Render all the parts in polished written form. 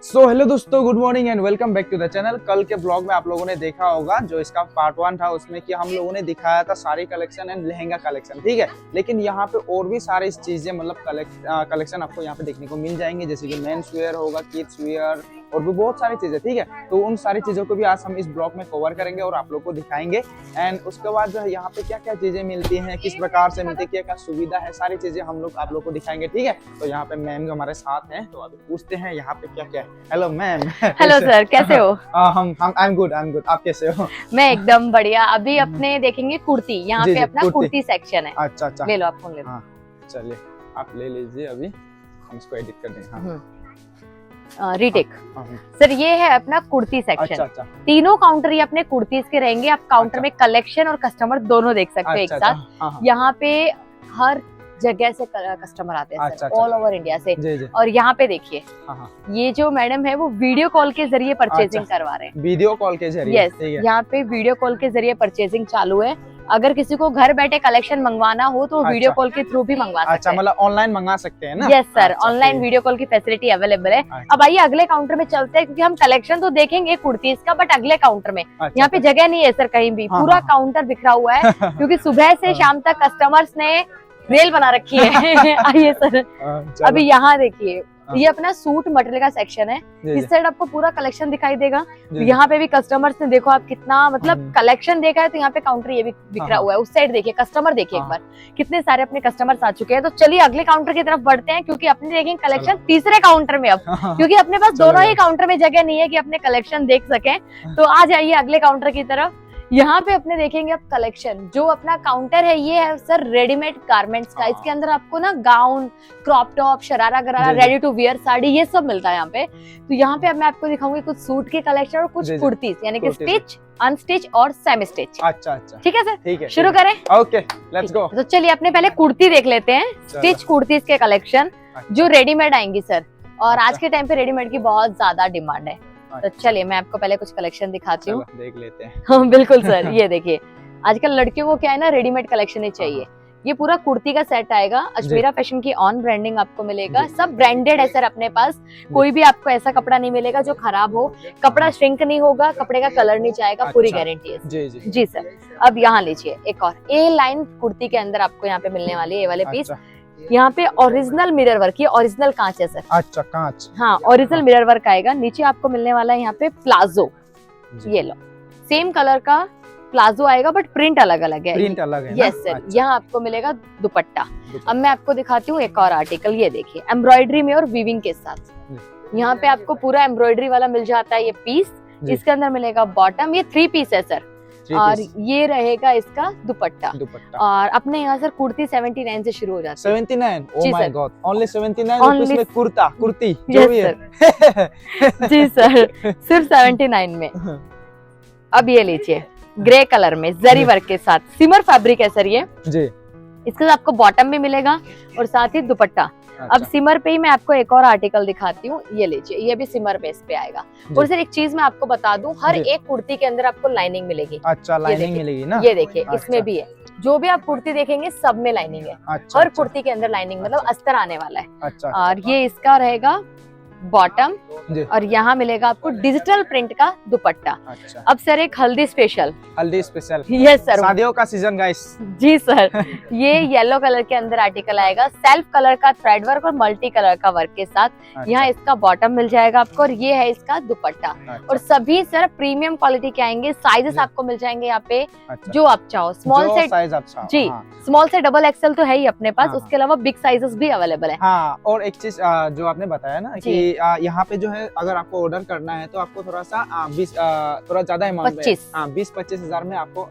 सो hello दोस्तों, good morning and welcome back to the channel. कल के ब्लॉग में आप लोगों ने देखा होगा जो इसका पार्ट 1 था, उसमें कि हम लोगों ने दिखाया था sari collection and lehenga collection, ठीक है। लेकिन यहाँ पे और भी सारी चीजें मतलब कलेक्शन आपको यहाँ पे देखने को मिल जाएंगे, जैसे कि मेंस वेयर होगा, किड्स वेयर और भी बहुत सारी चीजें, ठीक है। तो उन सारी चीजों को भी आज हम इस ब्लॉग में कवर करेंगे और आप लोग को दिखाएंगे। एंड उसके बाद जो है यहाँ पे क्या क्या चीजें मिलती हैं, किस प्रकार से मिलती है, क्या क्या सुविधा है, सारी चीजें हम लोग आप लोग को दिखाएंगे, ठीक है। तो यहाँ पे मैम हमारे साथ हैं, तो अभी पूछते हैं यहाँ पे क्या क्या है। Hello ma'am. हेलो सर, कैसे हो? I am good. आप कैसे हो? मैं एकदम बढ़िया। अभी अपने देखेंगे कुर्ती, यहाँ पे अपना कुर्ती सेक्शन है। अच्छा, ले लो, आप फोन ले लो। हाँ चलिए, आप ले लीजिए, अभी हम इसको एडिट कर देंगे। रीटेक। सर ये है अपना कुर्ती सेक्शन। अच्छा। तीनों काउंटर ये अपने कुर्तीज के रहेंगे। आप काउंटर में कलेक्शन और कस्टमर दोनों देख सकते हो एक साथ। यहाँ पे हर जगह से कस्टमर आते हैं, ऑल ओवर इंडिया से। जी। और यहाँ पे देखिए, ये जो मैडम है वो वीडियो कॉल के जरिए परचेजिंग करवा रहे हैं। वीडियो कॉल के जरिए? यस, यहाँ पे वीडियो कॉल के जरिए परचेजिंग चालू है। अगर किसी को घर बैठे कलेक्शन मंगवाना हो तो वीडियो कॉल के थ्रू भी मंगवा सकते हैं। अच्छा, मतलब ऑनलाइन मंगा सकते हैं ना? Yes sir, online video call की फैसिलिटी अवेलेबल है। अब आइए अगले काउंटर में चलते हैं, क्योंकि हम कलेक्शन तो देखेंगे कुर्तीज का, बट अगले काउंटर में यहाँ पे जगह नहीं है सर कहीं भी। पूरा काउंटर बिखरा हुआ है क्योंकि सुबह से शाम तक कस्टमर्स ने रेल बना रखी है। आइए सर, अभी यहाँ देखिए, ये अपना सूट मटेरियल का सेक्शन है। इस साइड आपको पूरा कलेक्शन दिखाई देगा। तो यहाँ पे भी कस्टमर्स ने देखो आप कितना मतलब कलेक्शन देखा है, तो यहाँ पे काउंटर ये भी बिखरा हुआ है। उस साइड देखिए, कस्टमर देखिए एक बार, कितने सारे अपने कस्टमर्स आ चुके हैं। तो चलिए अगले काउंटर की तरफ बढ़ते हैं, क्योंकि अपने देखेंगे कलेक्शन तीसरे काउंटर में अब, क्योंकि अपने पास दोनों ही काउंटर में जगह नहीं है कि अपने कलेक्शन देख सके। तो आ जाइए अगले काउंटर की तरफ। यहाँ पे अपने देखेंगे अब कलेक्शन। जो अपना काउंटर है ये है सर रेडीमेड गारमेंट्स का। इसके अंदर आपको ना गाउन, क्रॉप टॉप, शरारा गरारा, रेडी टू वियर साड़ी, ये सब मिलता है यहाँ पे। तो यहाँ पे अब मैं आपको दिखाऊंगी कुछ सूट के कलेक्शन और कुछ कुर्तीज, यानी कि स्टिच, अनस्टिच और सेमी स्टिच। अच्छा, ठीक है सर, ठीक है, शुरू करें? Okay, let's go. तो चलिए अपने पहले कुर्ती देख लेते हैं, स्टिच कुर्तीज के कलेक्शन जो रेडीमेड आएंगी सर। और आज के टाइम पे रेडीमेड की बहुत ज्यादा डिमांड है। तो चलिए मैं आपको पहले कुछ कलेक्शन दिखाती हूँ, देख लेते हैं। हाँ बिल्कुल सर। ये देखिए, आजकल लड़कियों को क्या है ना, रेडीमेड कलेक्शन ही चाहिए। ये पूरा कुर्ती का सेट आएगा। अजमेरा फैशन की ऑन ब्रांडिंग आपको मिलेगा। सब ब्रांडेड है सर अपने पास। कोई भी आपको ऐसा कपड़ा नहीं मिलेगा जो खराब हो। कपड़ा श्रिंक नहीं होगा, कपड़े का कलर नहीं जाएगा, पूरी गारंटी है। जी सर। अब यहाँ लीजिए एक और ए लाइन कुर्ती के अंदर आपको यहाँ पे मिलने वाली है ये वाले पीस। यहाँ पे ओरिजिनल मिरर वर्क, ये ओरिजिनल कांच है सर। अच्छा, कांच। हाँ, ओरिजिनल मिरर वर्क आएगा। नीचे आपको मिलने वाला है यहाँ पे प्लाजो। ये लो, सेम कलर का प्लाजो आएगा, बट प्रिंट अलग अलग है। प्रिंट अलग है? Yes sir. यहाँ आपको मिलेगा दुपट्टा। अब मैं आपको दिखाती हूँ एक और आर्टिकल। ये देखिए, एम्ब्रॉयडरी में और वीविंग के साथ यहाँ पे आपको पूरा एम्ब्रॉयडरी वाला मिल जाता है ये पीस। इसके अंदर मिलेगा बॉटम, ये 3 पीस है सर। और ये रहेगा इसका दुपट्टा। और अपने यहाँ सर कुर्ती 79 से शुरू हो जाती है। 79? Oh my God, only 79 rupees में कुर्ती जो भी है। जी सर, सिर्फ 79 में। अब ये लीजिए, ग्रे कलर में जरी वर्क के साथ, सिमर फैब्रिक है सर ये जी। इसके साथ आपको बॉटम भी मिलेगा और साथ ही दुपट्टा। अच्छा। अब सिमर पे ही मैं आपको एक और आर्टिकल दिखाती हूँ। ये लीजिए, ये भी सिमर बेस पे आएगा। और सर एक चीज मैं आपको बता दूं, हर एक कुर्ती के अंदर आपको लाइनिंग मिलेगी। अच्छा, लाइनिंग मिलेगी ना? ये देखिए, अच्छा। इसमें भी है। जो भी आप कुर्ती देखेंगे सब में लाइनिंग है। अच्छा, हर कुर्ती के अंदर लाइनिंग, मतलब अस्तर आने वाला है। अच्छा, और ये इसका रहेगा बॉटम, और यहाँ मिलेगा आपको डिजिटल प्रिंट का दुपट्टा। अच्छा। अब सर एक हल्दी स्पेशल। यस सर, शादियों का सीजन गाइस। जी सर। ये येलो कलर के अंदर आर्टिकल आएगा, सेल्फ कलर का थ्रेड वर्क और मल्टी कलर का वर्क के साथ। अच्छा। यहाँ इसका बॉटम मिल जाएगा आपको, और ये है इसका दुपट्टा। अच्छा। और सभी सर प्रीमियम क्वालिटी के आएंगे। साइजेस आपको मिल जाएंगे यहाँ पे। अच्छा। जो आप चाहो, स्मॉल से जी, स्मॉल से डबल एक्सएल तो है ही अपने पास। उसके अलावा बिग साइजेस भी अवेलेबल है। हाँ, और एक चीज जो आपने बताया ना कि यहाँ पे जो है अगर आपको ऑर्डर करना है तो आपको थोड़ा सा थोड़ा ज्यादा अमाउंट, 20-25 हजार में आपको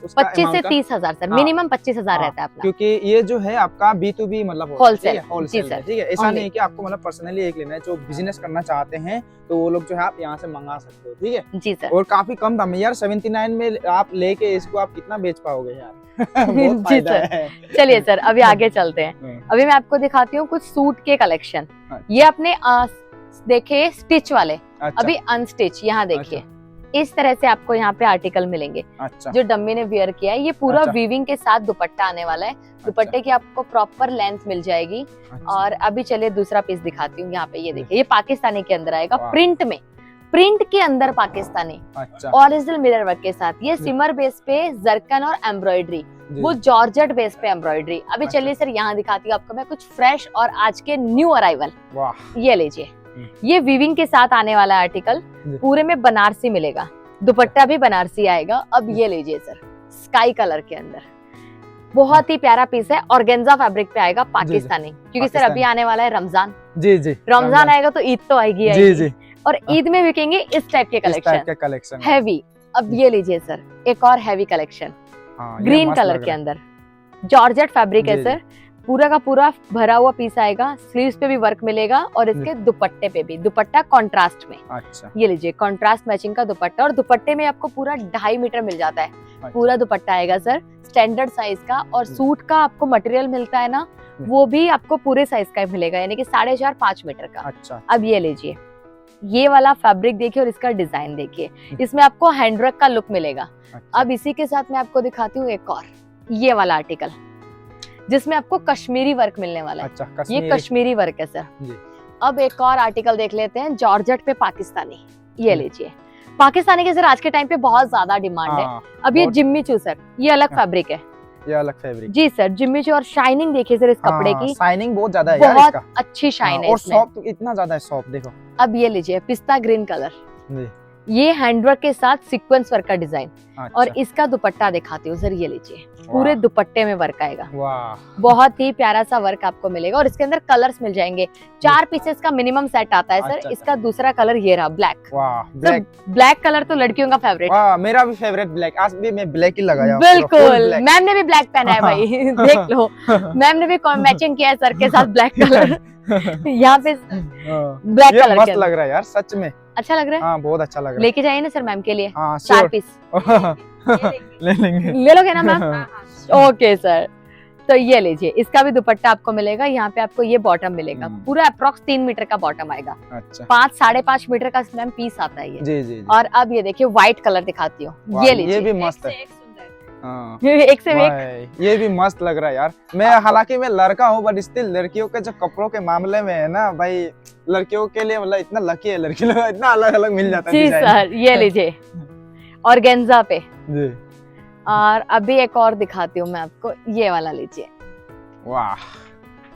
25 से 30 हजार सर, मिनिमम 25 हजार रहता है अपना। क्योंकि ये जो है आपका B2B मतलब होलसेल, ठीक है। ऐसा नहीं है कि आपको मतलब पर्सनली एक लेना है। जो बिजनेस करना चाहते हैं तो वो लोग जो है आप यहाँ से मंगा सकते हो, ठीक है जी सर। और काफी कम दाम में यार, 79 में आप लेके इसको आप कितना बेच पाओगे यार। बहुत फायदा है। चलिए सर अभी आगे चलते हैं। अभी मैं आपको दिखाती हूँ कुछ सूट के कलेक्शन। ये अपने देखे स्टिच वाले। अच्छा। अभी अनस्टिच, यहाँ देखिए। इस तरह से आपको यहाँ पे आर्टिकल मिलेंगे। अच्छा जो डम्मी ने वियर किया है, ये पूरा अच्छा। वीविंग के साथ दुपट्टा आने वाला है। दुपट्टे की आपको प्रॉपर लेंथ मिल जाएगी। अच्छा। और अभी चलिए दूसरा पीस दिखाती हूँ। यहाँ पे ये देखिए, ये पाकिस्तानी के अंदर आएगा, वाह। प्रिंट में, प्रिंट के अंदर पाकिस्तानी, अच्छा ओरिजिनल मिरर वर्क के साथ। ये सिमर बेस पे जरकन और एम्ब्रॉयडरी, जी। वो जॉर्जेट बेस पे एम्ब्रॉयडरी। अभी अच्छा। चलिए सर यहाँ दिखाती हूँ आपको मैं कुछ फ्रेश और आज के न्यू अराइवल। वाह ये लीजिए, ये वीविंग के साथ आने वाला आर्टिकल, जी। पूरे में बनारसी मिलेगा, दुपट्टा भी बनारसी आएगा। अब ये लीजिए सर, स्काई कलर के अंदर बहुत ही प्यारा पीस है, ऑर्गेन्जा फैब्रिक पे आएगा, पाकिस्तानी। क्योंकि सर अभी आने वाला है रमजान। जी जी, रमजान आएगा तो ईद तो आएगी जी जी, और ईद में बिकेंगे इस टाइप के कलेक्शन हैवी। अब ये लीजिए सर, एक और हैवी कलेक्शन, हाँ, ये ग्रीन मस्त कलर लग के रहा है। अंदर, जॉर्जेट फैब्रिक है जी, सर। पूरा का पूरा भरा हुआ पीस आएगा, स्लीव्स पे भी वर्क मिलेगा और इसके दुपट्टे पे भी, दुपट्टा कॉन्ट्रास्ट में। अच्छा ये लीजिए, कॉन्ट्रास्ट मैचिंग का दुपट्टा, और दुपट्टे में आपको पूरा 2.5 मीटर मिल जाता है। अच्छा। पूरा दुपट्टा आएगा सर स्टैंडर्ड साइज का, और सूट का आपको मटेरियल मिलता है ना, वो भी आपको पूरे साइज का मिलेगा, यानी कि 4.5-5 मीटर का। अच्छा अब ये लीजिए, ये वाला फैब्रिक देखिए और इसका डिजाइन देखिए, इसमें आपको हैंडवर्क का लुक मिलेगा। अच्छा। अब इसी के साथ मैं आपको दिखाती हूँ एक और, ये वाला आर्टिकल जिसमें आपको कश्मीरी वर्क मिलने वाला है। अच्छा, ये कश्मीरी वर्क है सर। जी। अब एक और आर्टिकल देख लेते हैं, जॉर्जेट पे पाकिस्तानी। ये लीजिए, पाकिस्तानी के सर आज के टाइम पे बहुत ज्यादा डिमांड है। अब ये जिम्मी चू सर, ये अलग फैब्रिक है, ये अलग फैब्रिक जी सर, जिम्मी चू। और शाइनिंग देखिए सर इस कपड़े की, शाइनिंग बहुत ज्यादा है यार बहुत इसका। अच्छी शाइन है और इसमें। सॉफ्ट इतना ज्यादा है, सॉफ्ट देखो। अब ये लीजिए, पिस्ता ग्रीन कलर, जी। ये हैंडवर्क के साथ सीक्वेंस वर्क का डिजाइन। अच्छा। और इसका दुपट्टा दिखाती हूँ सर, ये लीजिए, पूरे दुपट्टे में वर्क आएगा। वाह, बहुत ही प्यारा सा वर्क आपको मिलेगा, और इसके अंदर कलर्स मिल जाएंगे। 4 पीसेस का मिनिमम सेट आता है सर। अच्छा, इसका दूसरा कलर ये रहा, ब्लैक। वाह, सर ब्लैक कलर तो लड़कियों का फेवरेट। वाह, मेरा भी फेवरेट ब्लैक, आज भी मैं ब्लैक ही लगाया हूं, बिल्कुल, पूरा full black। मैम ने भी ब्लैक पहना है भाई देख लो, मैम ने भी मैचिंग किया है सर के साथ ब्लैक कलर यहाँ पे ब्लैक ये कलर मस्त के लग रहा है यार, सच में। अच्छा लग रहा है। हाँ, बहुत अच्छा लग रहा है। लेके जाइए ना सर मैम के लिए, हाँ, 4 sure। पीस ले लेंगे। ले लोगे ना मैम? ओके सर, तो ये लीजिए, इसका भी दुपट्टा आपको मिलेगा। यहाँ पे आपको ये बॉटम मिलेगा, पूरा अप्रोक्स 3 मीटर का बॉटम आएगा। अच्छा। 5-5.5 मीटर का मैम पीस आता है ये। जी जी जी। और अब ये देखिए, व्हाइट कलर दिखाती हूँ, वाह, ये लीजिए, ये भी मस्त है। हाँ, एक से एक। वाह, ये भी मस्त लग रहा है यार। मैं हालांकि मैं लड़का हूँ, बट स्टिल लड़कियों के जो कपड़ों के मामले में है ना भाई, लड़कियों के लिए मतलब इतना लकी है, लड़की लोग इतना अलग अलग मिल जाता है जी डिजाइन। सर, ये लीजिए, ऑर्गेन्जा पे। जी। और अभी एक और दिखाती हूँ मैं आपको, ये वाला लीजिए। वाह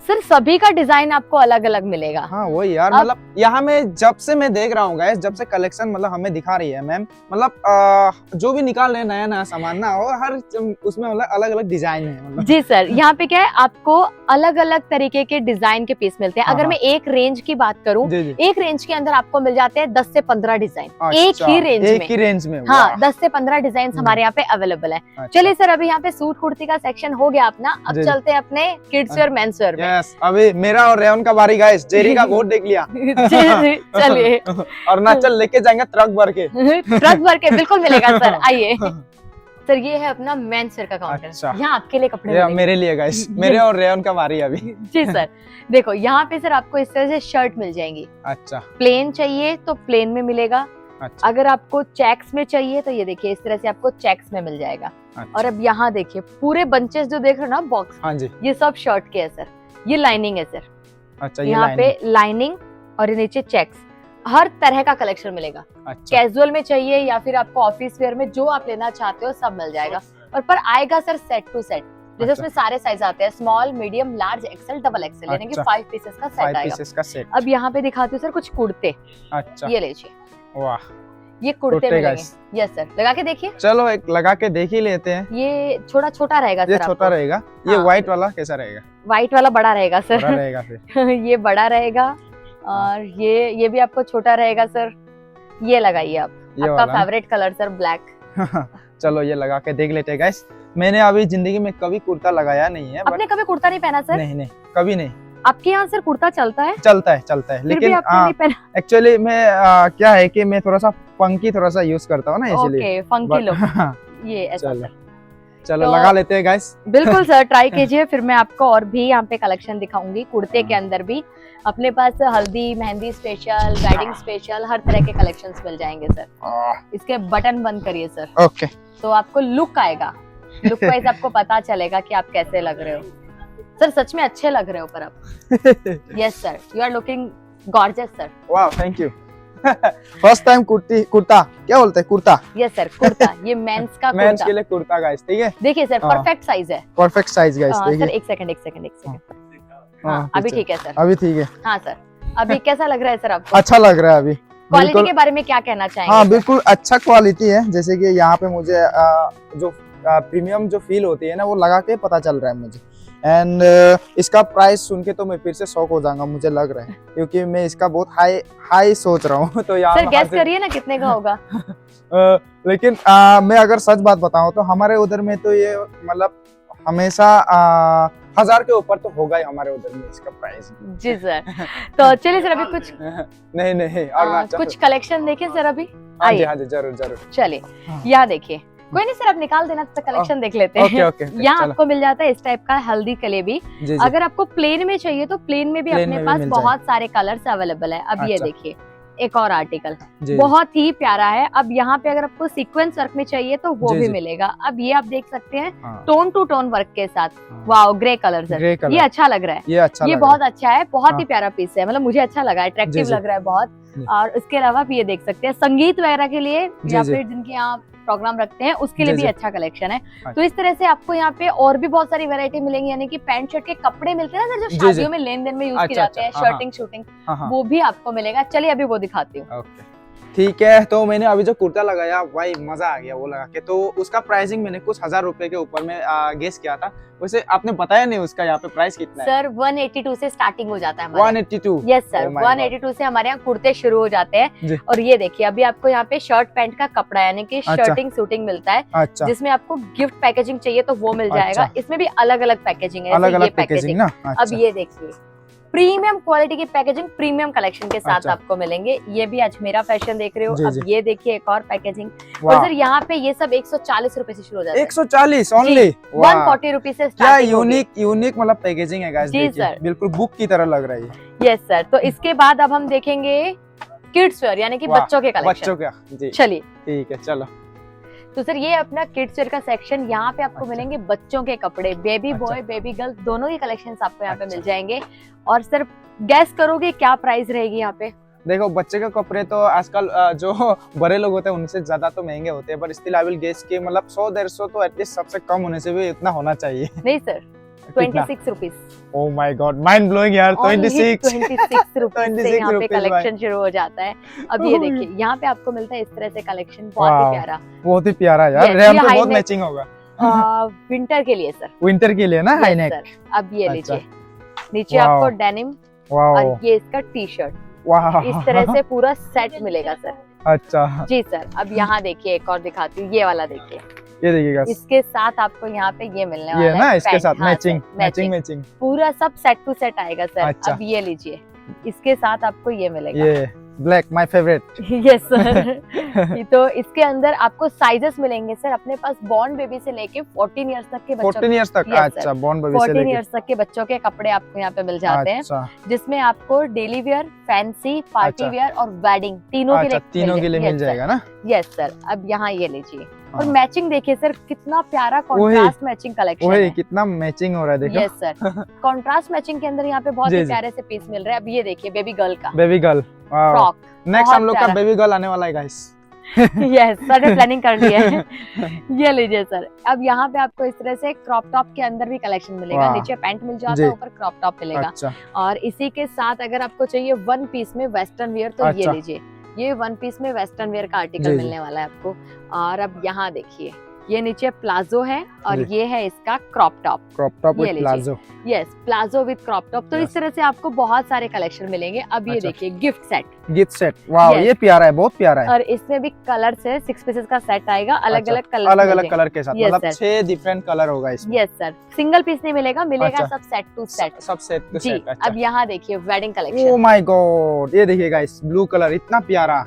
सर सभी का डिजाइन आपको अलग अलग मिलेगा। हाँ, वही यार, मतलब यहाँ में जब से मैं देख रहा हूँ गाइस, जब से कलेक्शन मतलब हमें दिखा रही है मैम, मतलब जो भी निकाल रहे हैं नया नया सामान ना, और हर उसमें मतलब अलग अलग डिजाइन है मतलब। जी सर, यहाँ पे क्या है, आपको अलग अलग तरीके के डिजाइन के पीस मिलते हैं। अगर मैं एक रेंज की बात करूँ, एक रेंज के अंदर आपको मिल जाते हैं 10 से 15 डिजाइन, एक ही रेंज में। एक ही रेंज में, हाँ, 10 से 15 डिजाइन हमारे यहाँ पे अवेलेबल है। चलिए सर, अभी यहाँ पे सूट कुर्ती का सेक्शन हो गया अपना, अब चलते हैं अपने किड्स वेयर मेंस वेयर में। यस, अभी मेरा और रेयन का बारी गाइस, जेरी का बहुत देख लिया। चलिए, और ना चल लेके जाएंगे ट्रक भर के। ट्रक भर के बिल्कुल मिलेगा सर, आइए। सर ये है अपना मेंस वेयर का काउंटर। अच्छा। यहाँ आपके लिए कपड़े ये मेरे लिए गाइस, मेरे और रेयन का बारी अभी। जी सर, देखो यहाँ पे सर आपको इस तरह से शर्ट मिल जाएंगी। अच्छा। प्लेन चाहिए तो प्लेन में मिलेगा। अच्छा। अगर आपको चेक्स में चाहिए तो ये देखिए, इस तरह से आपको चेक्स में मिल जाएगा। अच्छा। और अब यहाँ देखिए, पूरे बंचेस जो देख रहे हो ना बॉक्स, हाँ जी, ये सब शर्ट के है सर। ये लाइनिंग है सर। अच्छा, यहाँ पे लाइनिंग और ये नीचे चेक्स, हर तरह का कलेक्शन मिलेगा। अच्छा। कैजुअल में चाहिए या फिर आपको ऑफिस वेयर में, जो आप लेना चाहते हो सब मिल जाएगा। और पर आएगा सर सेट टू सेट, जैसे उसमें सारे साइज आते हैं, small, medium, large, XL, double XL, यानी कि 5 पीसेस का सेट आएगा। अब यहाँ पे दिखाती हूँ सर कुछ कुर्ते। अच्छा। ये लीजिए, वाह, ये कुर्ते मिलेंगे। यस सर, लगा के देखिए। चलो एक लगा के देख ही लेते हैं। ये छोटा छोटा रहेगा सर, ये छोटा रहेगा। ये व्हाइट वाला कैसा रहेगा? व्हाइट वाला बड़ा रहेगा सर। बड़ा रहेगा फिर। ये बड़ा रहेगा, और ये भी आपको छोटा रहेगा सर। ये लगाइए आप, आपका फेवरेट कलर सर, ब्लैक। चलो ये लगा के देख लेते हैं गाइस। मैंने अभी जिंदगी में कभी कुर्ता लगाया नहीं है। आपने कभी कुर्ता नहीं पहना सर? नहीं, कभी नहीं। आपके यहाँ सर कुर्ता चलता है? चलता है, लेकिन एक्चुअली मैं क्या है कि मैं थोड़ा सा फंकी थोड़ा सा यूज करता हूँ ना, इसलिए फंकी लुक। ये ऐसा चलो लगा लेते हैं गाइस। बिल्कुल सर, ट्राई कीजिए। फिर मैं आपको और भी यहाँ पे कलेक्शन दिखाऊंगी कुर्ते के अंदर भी। अपने पास हल्दी मेहंदी स्पेशल, वेडिंग स्पेशल, हर तरह के कलेक्शंस मिल जाएंगे सर। इसके बटन बंद करिए सर। ओके। तो आपको लुक आएगा, लुक वाइज आपको पता चलेगा कि आप कैसे लग रहे हो सर। सच में अच्छे लग रहे हो पर आप। Yes sir, you are looking gorgeous sir. वाह, thank you. First time kurta क्या बोलते हैं, कुर्ता। Yes sir, kurta. ये मेंस का मेंस कुर्ता के लिए कुर्ता गाइस, ठीक है। देखिए सर, परफेक्ट साइज है। परफेक्ट साइज गाइस, सर देखिए। एक सेकंड। हाँ अभी ठीक है सर। अभी ठीक है। हाँ सर, अभी कैसा लग रहा है सर आपको? अच्छा लग रहा है अभी। क्वालिटी के बारे में क्या कहना चाहेंगे? हाँ बिल्कुल अच्छा क्वालिटी है। जैसे कि यहाँ पे मुझे जो प्रीमियम जो फील होती है ना, वो लगा के पता चल रहा है मुझे। एंड इसका प्राइस सुन के तो मैं फिर से शॉक हो जाऊंगा, मुझे लग रहा है, क्योंकि मैं इसका बहुत हाई सोच रहा हूँ। तो यहाँ सर गैस करिए ना कितने का होगा। लेकिन मैं अगर सच बात बताऊं तो हमारे उधर में तो ये मतलब हमेशा 1000 के ऊपर तो होगा ही हमारे उधर में इसका प्राइस। जी सर। तो चलिए सर, अभी कुछ नहीं और कुछ कलेक्शन देखिए सर अभी। हाँ जी जरूर। चलिए यहाँ देखिए। कोई नहीं सर, आप निकाल देना तो कलेक्शन देख लेते हैं। ओके। यहाँ आपको मिल जाता है इस टाइप का हल्दी कलेबी। अगर आपको प्लेन में चाहिए तो प्लेन में भी अपने पास बहुत सारे कलर्स अवेलेबल है। अब ये देखिए एक और आर्टिकल बहुत ही प्यारा है। अब यहाँ पे अगर आपको सीक्वेंस वर्क में चाहिए तो वो भी मिलेगा। अब ये आप देख सकते हैं टोन टू टोन वर्क के साथ। वाओ, ग्रे कलर सर, ये अच्छा लग रहा है। ये बहुत अच्छा है, बहुत ही प्यारा पीस है। मतलब मुझे अच्छा लगा, अट्रैक्टिव लग रहा है बहुत। और इसके अलावा आप ये देख सकते हैं संगीत वगैरह के लिए या फिर जिनके यहाँ प्रोग्राम रखते हैं उसके लिए भी अच्छा कलेक्शन है। तो इस तरह से आपको यहाँ पे और भी बहुत सारी वैरायटी मिलेंगी। यानी कि पैंट शर्ट के कपड़े मिलते हैं ना सर, जो शादियों में लेन देन में यूज किए जाते हैं, शर्टिंग शूटिंग, वो भी आपको मिलेगा। चलिए अभी वो दिखाती हूँ। ठीक है। तो मैंने अभी जो कुर्ता लगाया भाई मजा आ गया वो लगा के। तो उसका प्राइसिंग मैंने कुछ 1000 रुपए के ऊपर में गेस किया था। वैसे आपने बताया नहीं उसका यहाँ पे प्राइस कितना है? सर 182 से स्टार्टिंग हो जाता है। 182? यस सर, 182 से हमारे यहाँ कुर्ते शुरू हो जाते हैं। और ये देखिए अभी आपको यहाँ पे शर्ट पैंट का कपड़ा यानी कि शर्टिंग सूटिंग मिलता है। जिसमें आपको गिफ्ट पैकेजिंग चाहिए तो वो मिल जाएगा। इसमें भी अलग अलग पैकेजिंग है, अलग पैकेजिंग ना। अब ये देखिए प्रीमियम क्वालिटी की पैकेजिंग प्रीमियम कलेक्शन के साथ आपको मिलेंगे। ये भी अजमेरा फैशन देख रहे हो। अब ये देखिए एक और पैकेजिंग। और सर यहाँ पे ये सब 140 रुपए से शुरू हो जाता है। 140 ओनली? 140 रुपीज से क्या यूनिक मतलब पैकेजिंग है गाइस। जी सर, बिल्कुल बुक की तरह लग रहा है। Yes sir. तो इसके बाद अब हम देखेंगे किड्स वेयर यानी कि बच्चों के कलेक्शन। बच्चों का चलिए ठीक है चलो। तो सर ये अपना किड्स वेयर का सेक्शन, यहाँ पे आपको मिलेंगे बच्चों के कपड़े, बेबी बॉय बेबी गर्ल दोनों ही कलेक्शंस आपको यहाँ पे मिल जाएंगे। और सर गैस करोगे क्या प्राइस रहेगी यहाँ पे? देखो बच्चे के कपड़े तो आजकल जो बड़े लोग होते हैं उनसे ज्यादा तो महंगे होते हैं, पर स्टिल आई विल गेस के मतलब 100-150 तो एटलीस्ट सबसे कम होने से भी इतना होना चाहिए। नहीं sir, 26 rupees. Oh my God, mind blowing यार। 26 रुपीज से यहाँ पे कलेक्शन शुरू हो जाता है। अब ये देखिए यहाँ पे आपको मिलता है इस तरह से कलेक्शन, बहुत ही प्यारा यार। रैम पे बहुत मैचिंग होगा। विंटर के लिए सर, विंटर के लिए ना हाई नेक। अब ये लीजिए नीचे आपको डेनिम और ये इसका टी शर्ट, इस तरह से पूरा सेट मिलेगा सर। अच्छा जी सर। अब यहाँ देखिए एक और दिखाती हूँ, ये वाला देखिए। ये देखिएगा इसके साथ आपको यहाँ पे ये मिलने वाला है ना, इसके साथ मैचिंग पूरा सब सेट टू सेट आएगा सर। अच्छा। अब ये लीजिए इसके साथ आपको ये मिलेगा, ये black my favourite. Yes sir. तो इसके अंदर आपको साइजेस मिलेंगे सर अपने पास बॉर्न बेबी से लेके 14 इयर्स तक के बच्चों 14 इयर्स तक। अच्छा, बॉर्न बेबी से 14 इयर्स तक के बच्चों के कपड़े आपको यहाँ पे मिल जाते हैं, जिसमें आपको daily wear, fancy, party wear और वेडिंग तीनों के लिए मिल जाएगा ना। Yes sir. अब यहाँ ये लीजिए और मैचिंग देखिए सर, कितना प्यारा कॉन्ट्रास्ट मैचिंग कलेक्शन है। कितना मैचिंग हो रहा है देखो। यस सर, कॉन्ट्रास्ट मैचिंग के अंदर यहाँ पे बहुत ही प्यारे से पीस मिल रहे हैं। अब ये देखिए बेबी गर्ल का, बेबी गर्ल फ्रॉक। नेक्स्ट हम लोग का बेबी गर्ल आने वाला है गाइस। यस सर ने प्लानिंग कर ली है। ये लीजिए सर। अब यहाँ पे आपको इस तरह से क्रॉप टॉप के अंदर भी कलेक्शन मिलेगा। नीचे पैंट मिल जाता है, ऊपर क्रॉप टॉप मिलेगा। अच्छा। और इसी के साथ अगर आपको चाहिए वन पीस में वेस्टर्न वेयर तो ये लीजिए, ये वन पीस में वेस्टर्न वेयर का आर्टिकल मिलने वाला है आपको। और अब यहाँ देखिए ये नीचे प्लाजो है और ये है इसका crop top with palazzo. Yes, palazzo with crop top. तो इस तरह से आपको बहुत सारे कलेक्शन मिलेंगे। अब ये देखिए गिफ्ट सेट। वाओ, ये प्यारा है, बहुत प्यारा है। और इसमें भी कलर से 6 पीसेस का सेट आएगा, अलग अलग कलर के साथ। मतलब 6 डिफरेंट कलर होगा इसमें। यस सर, सिंगल पीस नहीं मिलेगा, सब सेट टू सेट। सब सेट टू सेट। अब यहाँ देखिए wedding collection. Oh my God, ये देखिए गाइस ब्लू कलर इतना प्यारा।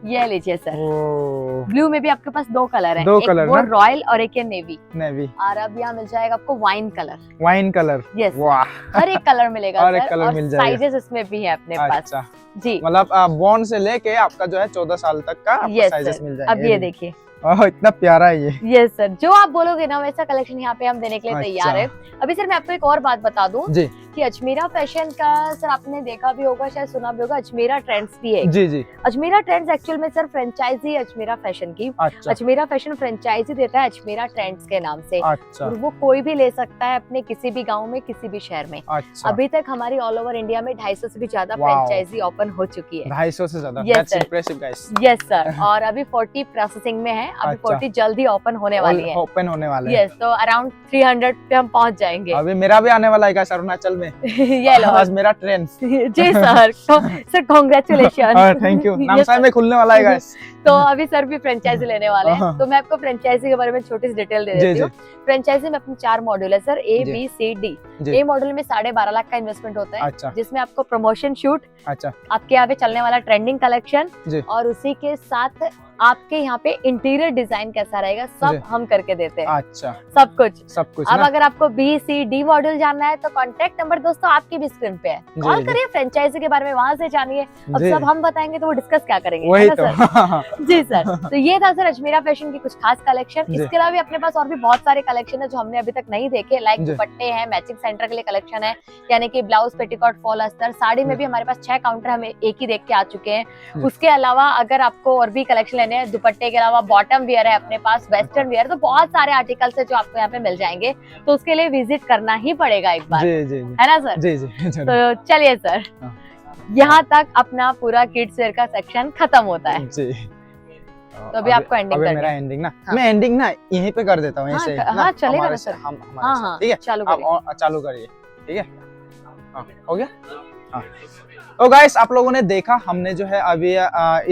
ये लीजिए सर, ओ ब्लू में भी आपके पास 2 कलर है, दो एक कलर वो ना? रॉयल और एक ये नेवी। नेवी, और अब यहाँ मिल जाएगा आपको wine colour. Wine colour, yes, वाह, हर एक कलर मिलेगा हर एक सर, कलर और मिल जाएगा। साइजेस इसमें भी है अपने पास। अच्छा, जी मतलब बॉर्न से लेके आपका जो है 14 साल तक का आपको यस साइजेस सर। मिल जाएंगे। अब ये देखिए, ओह इतना प्यारा है ये। यस सर, जो आप बोलोगे ना वैसा कलेक्शन यहाँ पे हम देने के लिए तैयार है। अभी सर मैं आपको एक और बात बता दूं जी कि अजमेरा फैशन का सर आपने देखा भी होगा, शायद सुना भी होगा, अजमेरा ट्रेंड्स भी है। जी जी, अजमेरा ट्रेंड्स एक्चुअल में सर फ्रेंचाइजी अजमेरा फैशन की। अच्छा अजमेरा फैशन फ्रेंचाइजी देता है अजमेरा ट्रेंड्स के नाम से, अच्छा और वो कोई भी ले सकता है अपने किसी भी गांव में, किसी भी शहर में। अच्छा, अभी तक हमारी ऑल ओवर इंडिया में 250 से भी ज्यादा वाओ। फ्रेंचाइजी ओपन हो चुकी है। 250 से ज्यादा, Yes, that's sir. Impressive guys. Yes sir, और अभी 40 प्रोसेसिंग में है, अभी अच्छा। 40 जल्द ही ओपन होने वाली है। ओपन होने वाले हैं। यस, तो अराउंड 300 पे हम पहुंच जाएंगे। अभी मेरा भी आने वाला है गाइस अरुणाचल में। ये लो आज मेरा ट्रेन। जी सर, तो sir congratulation. Thank you, Namsai में खुलने वाला है गाइस। तो अभी सर भी फ्रेंचाइजी लेने वाले हैं, हाँ। तो मैं आपको फ्रेंचाइजी के बारे में छोटी सी डिटेल दे जी, देती हूँ। फ्रेंचाइजी में अपने 4 मॉड्यूल है सर, A, जी। B, C, D। जी। ए मॉड्यूल में 12.5 लाख का इन्वेस्टमेंट होता है, अच्छा जिसमें आपको प्रमोशन शूट, अच्छा आपके यहाँ पे चलने वाला ट्रेंडिंग कलेक्शन, जी। और उसी के साथ आपके यहाँ पे इंटीरियर डिजाइन कैसा रहेगा जी। सब हम करके देते हैं, अच्छा, सब कुछ। सब कुछ अब ना? अगर आपको B, C, D मॉड्यूल जानना है तो कॉन्टेक्ट नंबर दोस्तों आपकी भी स्क्रीन पे है, जी, कॉल जी। करिए, फ्रेंचाइजी के बारे में वहां से जानिए। अब जी। सब हम बताएंगे तो वो डिस्कस क्या करेंगे, वही है तो। ना सर? जी सर, तो ये था सर अजमेरा फैशन की कुछ खास कलेक्शन। जी। इसके अलावा अपने पास और भी बहुत सारे कलेक्शन है जो हमने अभी तक नहीं देखे, लाइक जी। दुपट्टे हैं, मैचिंग सेंटर के लिए कलेक्शन है, यानी कि ब्लाउज, पेटीकोट, फॉल अस्तर, साड़ी में भी हमारे पास 6 काउंटर हमें एक ही देख के आ चुके हैं। जी। उसके अलावा अगर आपको और भी कलेक्शन लेने हैं, दुपट्टे के अलावा बॉटम वियर है अपने पास, वेस्टर्न वियर, तो बहुत सारे आर्टिकल्स है जो आपको यहाँ पे मिल जाएंगे, तो उसके लिए विजिट करना ही पड़ेगा एक बार, जी जी है ना सर? जी जी जी। तो चलिए सर, हाँ। यहाँ तक अपना पूरा किड्स वेयर का सेक्शन खत्म होता है, जी। तो अभी आपको एंडिंग अभी करनी मेरा है। एंडिंग ना, हाँ। मैं एंडिंग ना यहीं पे कर देता हूँ ऐसे हाँ, ना, हाँ, चलेगा हमारे ना से- सर। हम हमारे हाँ से, हाँ, ठीक है, चालू आप करिए। और चालू करिए, ठीक है, हाँ हो गया। हाँ तो गाइस आप लोगों ने देखा, हमने जो है अभी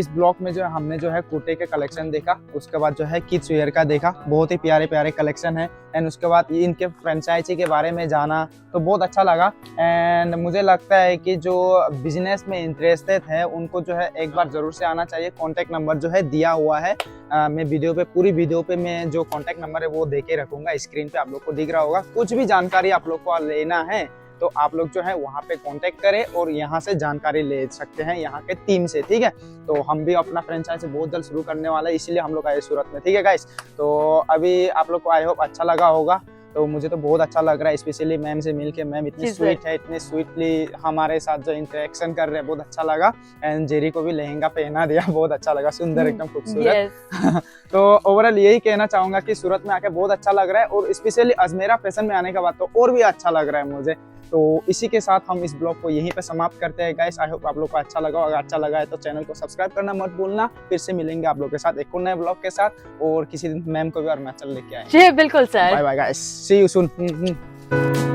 इस ब्लॉक में जो है हमने जो है कुर्ते के कलेक्शन देखा, उसके बाद जो है किड्स वेयर का देखा, बहुत ही प्यारे प्यारे कलेक्शन है, एंड उसके बाद इनके फ्रेंचाइजी के बारे में जाना तो बहुत अच्छा लगा। एंड मुझे लगता है कि जो बिजनेस में इंटरेस्टेड है उनको जो है एक बार जरूर से आना चाहिए। कॉन्टैक्ट नंबर जो है दिया हुआ है, मैं वीडियो पे, पूरी वीडियो पे मैं जो कॉन्टैक्ट नंबर है वो दे के रखूंगा, स्क्रीन पे आप लोग को दिख रहा होगा। कुछ भी जानकारी आप लोग को लेना है तो आप लोग जो है वहाँ पे कांटेक्ट करें और यहाँ से जानकारी ले सकते हैं, यहाँ के टीम से, ठीक है। तो हम भी अपना फ्रेंचाइज बहुत जल्द शुरू करने वाला है, इसीलिए हम लोग आए सूरत में, ठीक है गाइस। तो अभी आप लोग को आई होप अच्छा लगा होगा, तो मुझे तो बहुत अच्छा लग रहा है, स्पेशली मैम से मिलके। मैम इतनी स्वीट है, इतने स्वीटली हमारे साथ जो इंटरेक्शन कर रहे हैं, बहुत अच्छा लगा। एंड जेरी को भी लहंगा पहना दिया, बहुत अच्छा लगा, सुंदर एकदम खूबसूरत। तो ओवरऑल यही कहना चाहूंगा कि सूरत में आके बहुत अच्छा लग रहा है, और स्पेशली अजमेरा फैशन में आने के बाद तो और भी अच्छा लग रहा है मुझे। तो इसी के साथ हम इस ब्लॉग को यहीं पे समाप्त करते हैं गाइस। आई होप आप लोग को अच्छा लगा, अगर अच्छा लगा है तो चैनल को सब्सक्राइब करना मत भूलना। फिर से मिलेंगे आप लोग के साथ एक और नए ब्लॉग के साथ, और किसी दिन मैम को भी अरुणाचल लेके आएंगे। जी बिल्कुल sir, bye bye guys, see you soon.